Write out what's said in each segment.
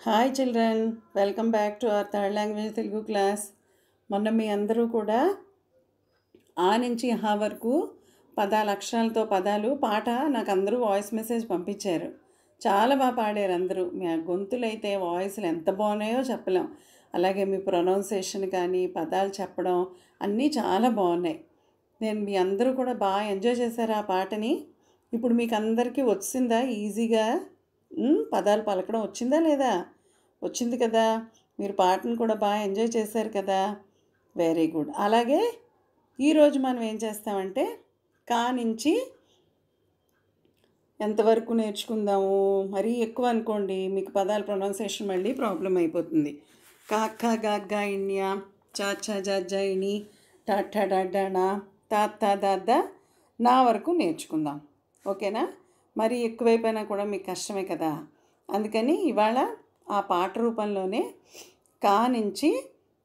Hi children, welcome back to our third language Telugu class. మొన్న మీ అందరూ కూడా ఆ నుంచి హా వరకు పదాల అక్షరాలతో పదాలు పాట నాకు అందరూ వాయిస్ మెసేజ్ పంపించారు. చాలా బాగా పాడారు అందరూ. మీ గొంతులు అయితే వాయిస్లు ఎంత బాగున్నాయో చెప్పలేం. అలాగే మీ ప్రొనౌన్సియేషన్ కానీ పదాలు చెప్పడం అన్నీ చాలా బాగున్నాయి. నేను మీ అందరూ కూడా బాగా ఎంజాయ్ చేశారు ఆ పాటని. ఇప్పుడు మీకు అందరికీ వచ్చిందా ఈజీగా? పదాలు పలకడం వచ్చిందా లేదా? వచ్చింది కదా. మీరు పాటను కూడా బాగా ఎంజాయ్ చేశారు కదా. Very good. అలాగే ఈరోజు మనం ఏం చేస్తామంటే కా నుంచి ఎంతవరకు నేర్చుకుందాము. మరీ ఎక్కువ అనుకోండి మీకు పదాల ప్రొనౌన్సియేషన్ మళ్ళీ ప్రాబ్లం అయిపోతుంది. కాక్క గాగ్గ ఇన్య చాచ జజ్జ ఇని టాఠ డడ్డనా తాత దాద నా వరకు నేర్చుకుందాం. ఓకేనా? మరి ఎక్కువైపోయినా కూడా మీకు కష్టమే కదా. అందుకని ఇవాళ ఆ పాట రూపంలోనే కా నుంచి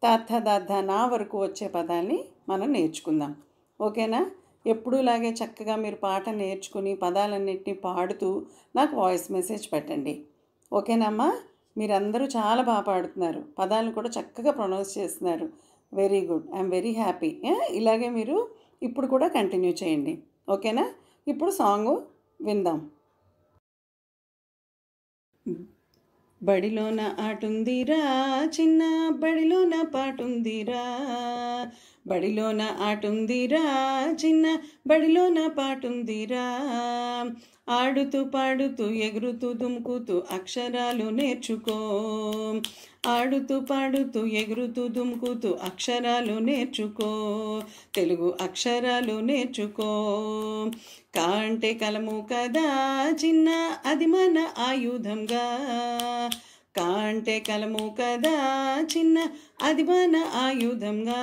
తాత దాద నా వరకు వచ్చే పదాల్ని మనం నేర్చుకుందాం. ఓకేనా? ఎప్పుడూలాగే చక్కగా మీరు పాట నేర్చుకుని పదాలన్నింటినీ పాడుతూ నాకు వాయిస్ మెసేజ్ పెట్టండి. ఓకేనమ్మా? మీరందరూ చాలా బాగా పాడుతున్నారు, పదాలను కూడా చక్కగా ప్రొనౌన్స్ చేస్తున్నారు. Very good. I'm very happy. ఇలాగే మీరు ఇప్పుడు కూడా కంటిన్యూ చేయండి. ఓకేనా? ఇప్పుడు సాంగ్ విందాం. బడిలోన ఆటుందిరా చిన్న బడిలోన పాటుందిరా, బడిలోన ఆటుందిరా చిన్న బడిలోన పాటుందిరా, ఆడుతూ పాడుతూ ఎగురుతూ దుముకుతూ అక్షరాలు నేర్చుకో, ఆడుతూ పాడుతూ ఎగురుతూ దుముకుతూ అక్షరాలు నేర్చుకో, తెలుగు అక్షరాలు నేర్చుకో. కా అంటే కలము కదా చిన్న, అది మన ఆయుధంగా, కా అంటే కలము కదా చిన్న, అది మన ఆయుధంగా,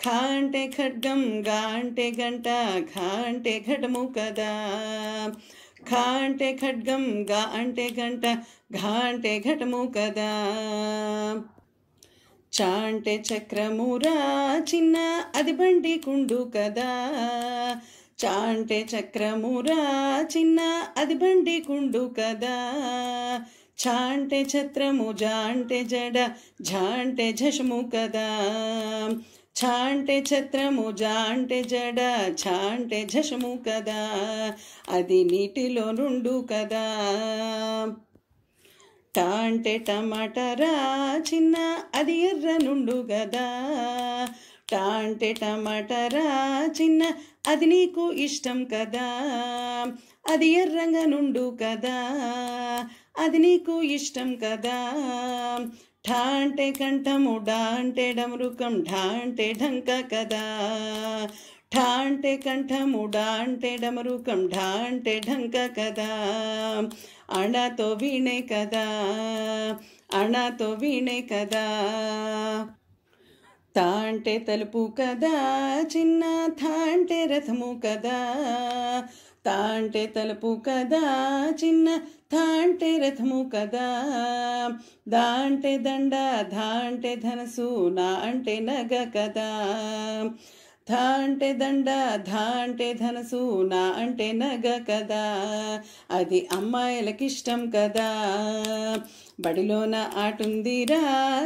ఖా అంటే ఖడ్గం, గా అంటే గంట, ఘా అంటే ఘటము కదా, ఖా అంటే ఖడ్గం, గా అంటే గంట, ఘా అంటే ఘటము కదా. చా అంటే చక్రమురా చిన్న, అది బండి కుండు కదా, చా అంటే చక్రమురా చిన్న, అది బండి కుండు కదా, ఛా అంటే ఛత్రము, జా అంటే జడ, ఝా అంటే ఝషము కదా, ఛా అంటే ఛత్రము, జా అంటే జడ, ఝా అంటే ఝషము కదా, అది నీటిలో నుండు కదా. టా అంటే టమాటరా చిన్న, అది ఎర్ర నుండు గదా, టా అంటే టమాటరా చిన్న, అది నీకు ఇష్టం కదా, అది ఎర్రంగా నుండు కదా, అది నీకు ఇష్టం కదా. ఠా అంటే కంఠము, డా అంటే డమరుకం, ఢా అంటే ఢంక కదా, ఠా అంటే కంఠము, డా అంటే డమరుకం, ఢా అంటే ఢంక కదా, అణతో వీణే కదా, అణతో వీణే కదా. తా అంటే తలుపు కదా చిన్న, థా అంటే రథము కదా, తా అంటే తలుపు కదా చిన్న, థా అంటే రథము కదా, దా అంటే దండ, ధా అంటే ధనసు, నా అంటే నగ కదా, ధా అంటే దండ, ధా అంటే ధనసు, నా అంటే నగ కదా, అది అమ్మాయిలకిష్టం కదా. బడిలోన ఆటుందిరా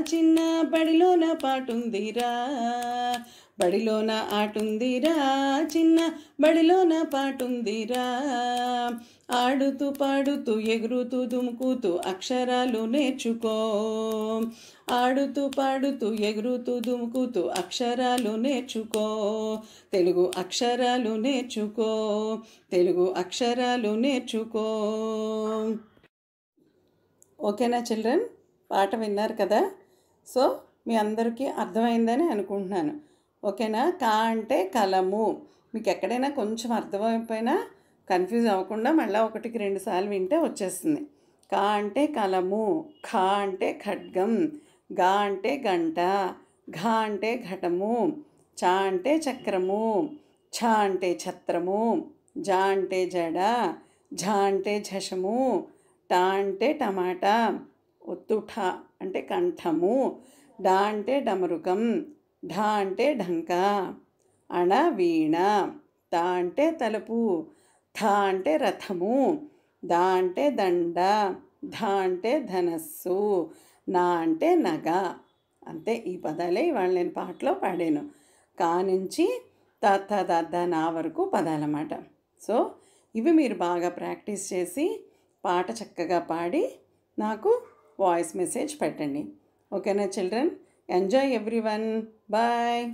చిన్న, బడిలోన పాటుందిరా, బడిలోన ఆటుందిరా చిన్న, బడిలోన పాటుందిరా, ఆడుతూ పాడుతూ ఎగురుతూ దుముకుతూ అక్షరాలు నేర్చుకో, ఆడుతూ పాడుతూ ఎగురుతూ దుముకుతూ అక్షరాలు నేర్చుకో, తెలుగు అక్షరాలు నేర్చుకో, తెలుగు అక్షరాలు నేర్చుకో. ఓకేనా చిల్డ్రన్? పాట విన్నారు కదా. సో మీ అందరికీ అర్థమైందని అనుకుంటున్నాను. ఓకేనా? కా అంటే కలము. మీకు ఎక్కడైనా కొంచెం అర్థమైపోయినా కన్ఫ్యూజ్ అవ్వకుండా మళ్ళీ 1-2 సార్లు వింటే వచ్చేస్తుంది. కా అంటే కలము, ఖా అంటే ఖడ్గం, గా అంటే గంట, ఘా అంటే ఘటము, చా అంటే చక్రము, ఛా అంటే ఛత్రము, జా అంటే జడ, ఝా అంటే ఝషము, టా అంటే టమాటా, ఒత్తు ఠా అంటే కంఠము, డా అంటే డమరుకం, ఢా అంటే ఢంక, అణ వీణ, తా అంటే తలుపు, థా అంటే రథము, దా అంటే దండ, ధ అంటే ధనస్సు, నా అంటే నగ. అంతే, ఈ పదాలే ఇవాళ నేను పాటలో పాడాను. కా నుంచి నా వరకు పదాలన్నమాట. సో ఇవి మీరు బాగా ప్రాక్టీస్ చేసి పాట చక్కగా పాడి నాకు వాయిస్ మెసేజ్ పెట్టండి. ఓకేనా చిల్డ్రన్? Enjoy everyone. బాయ్.